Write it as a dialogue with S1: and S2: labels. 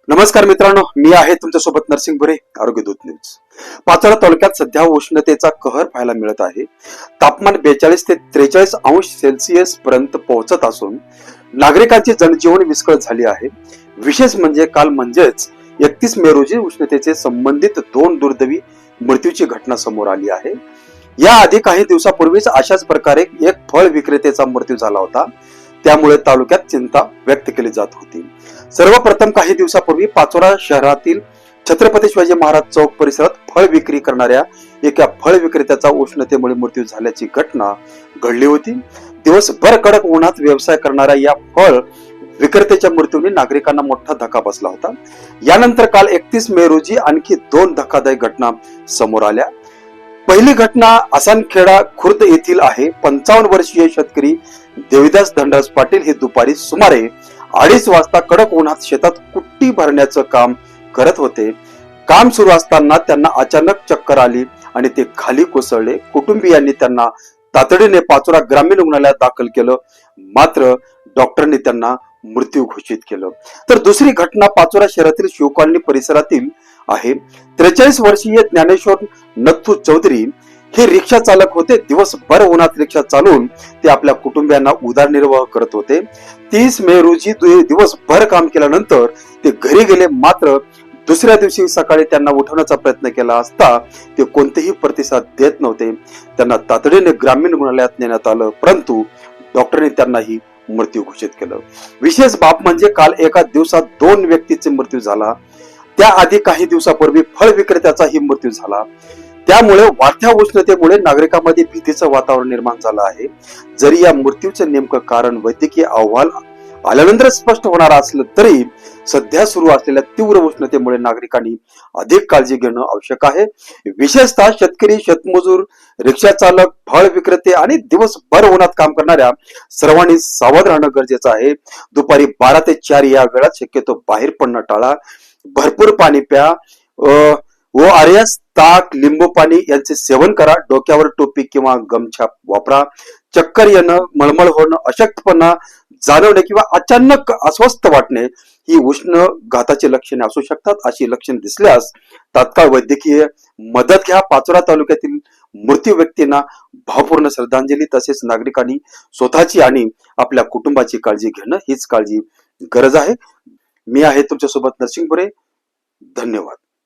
S1: नमस्कार मित्रांनो, मी आहे तुमच्यासोबत नरसिंग भुरे, आरोग्य दूत न्यूज. पाचोरा तालुक्यात सध्या उष्णतेचा कहर पाहायला मिळत आहे. तापमान 42 ते 43 अंश सेल्सिअस पर्यंत पोहोचत असून नागरिकांची जनजीवन विस्कळीत झाली आहे. विशेष म्हणजे काल म्हणजेच 31 मे रोजी उष्णतेचे संबंधित 2 दुर्दैवी मृत्यूची घटना समोर आली आहे. याआधी काही दिवसापूर्वीच अशाच प्रकारे एक फळ विक्रेत्याचा मृत्यू झाला होता. त्यामुळे तालुक्यात चिंता व्यक्त केली जात होती. सर्वप्रथम काही दिवसापूर्वी पाचोरा शहरातील छत्रपती शिवाजी महाराज चौक परिसरात फळ विक्री करणाऱ्या एका फळ विक्रेत्याचा उष्णतेमुळे मृत्यू झाल्याची घटना घडली होती. दिवसभर कडक उन्हात व्यवसाय करणाऱ्या या फळ विक्रेत्याच्या मृत्यूने नागरिकांना मोठा धक्का बसला होता. यानंतर काल 31 मे रोजी आणखी 2 धक्कादायक घटना समोर आल्या. पहिली घटना आसानखेडा खुर्द येथील आहे. 55 वर्षीय शेतकरी देविदास धनराज पाटील हे दुपारी सुमारे 2:30 वाजता कडक उन्हात शेतात कुट्टी भरण्याचं काम करत होते. काम सुरू असताना त्यांना अचानक चक्कर आली आणि ते खाली कोसळले. कुटुंबियांनी त्यांना तातडीने पाचोरा ग्रामीण रुग्णालयात दाखल केलं, मात्र डॉक्टरांनी त्यांना मृत्यू घोषित केलं. तर दुसरी घटना पाचोरा शहरातील शिवकॉलनी परिसरातील आहे. 43 वर्षीय ज्ञानेश्वर नथू चौधरी हे रिक्षा चालक होते. दिवसभर उन्हात रिक्षा चालवून ते आपल्या कुटुंबियांना उदरनिर्वाह करत होते. 30 मे रोजी दिवसभर काम केल्यानंतर ते घरी गेले, मात्र दुसऱ्या दिवशी सकाळी त्यांना उठवण्याचा प्रयत्न केला असता ते कोणतेही प्रतिसाद देत नव्हते. त्यांना तातडीने ग्रामीण रुग्णालयात नेण्यात आलं, परंतु डॉक्टरांनी त्यांनाही मृत्यू घोषित केलं. विशेष बाब म्हणजे काल एका दिवसात 2 व्यक्तींचा मृत्यू झाला. त्याआधी काही दिवसापूर्वी फळ विक्रेत्याचाही मृत्यू झाला. त्यामुळे वाढत्या उष्णतेमुळे नागरिकांमध्ये भीतीचं वातावरण निर्माण झालं आहे. जरी या मृत्यूचं नेमकं कारण वैद्यकीय अहवाल आल्यानंतर स्पष्ट होणार असलं तरी सध्या सुरू असलेल्या तीव्र उष्णतेमुळे नागरिकांनी अधिक काळजी घेणं आवश्यक आहे. विशेषतः शेतकरी, शेतमजूर, रिक्षा चालक, फळ विक्रेते आणि दिवसभर उन्हात काम करणाऱ्या सर्वांनी सावध राहणं गरजेचं आहे. दुपारी 12 ते 4 या वेळात शक्यतो बाहेर पडणं टाळा. भरपूर पाणी प्या. ORS, ताक, लिंबू पाणी यांचे सेवन करा. डोक्यावर टोपी किंवा गमछा वापरा. चक्कर येणं, मळमळ होणं, अशक्तपणा जाणवणे किंवा अचानक अस्वस्थ वाटणे ही उष्ण घाताची लक्षणे असू शकतात. अशी लक्षणे दिसल्यास तात्काळ वैद्यकीय मदत घ्या. पाचोरा तालुक्यातील मृत्यू व्यक्तींना भावपूर्ण श्रद्धांजली. तसेच नागरिकांनी स्वतःची आणि आपल्या कुटुंबाची काळजी घेणं हीच काळजी गरज आहे. मी आहे तुमच्यासोबत नरसिंग भुरे. धन्यवाद.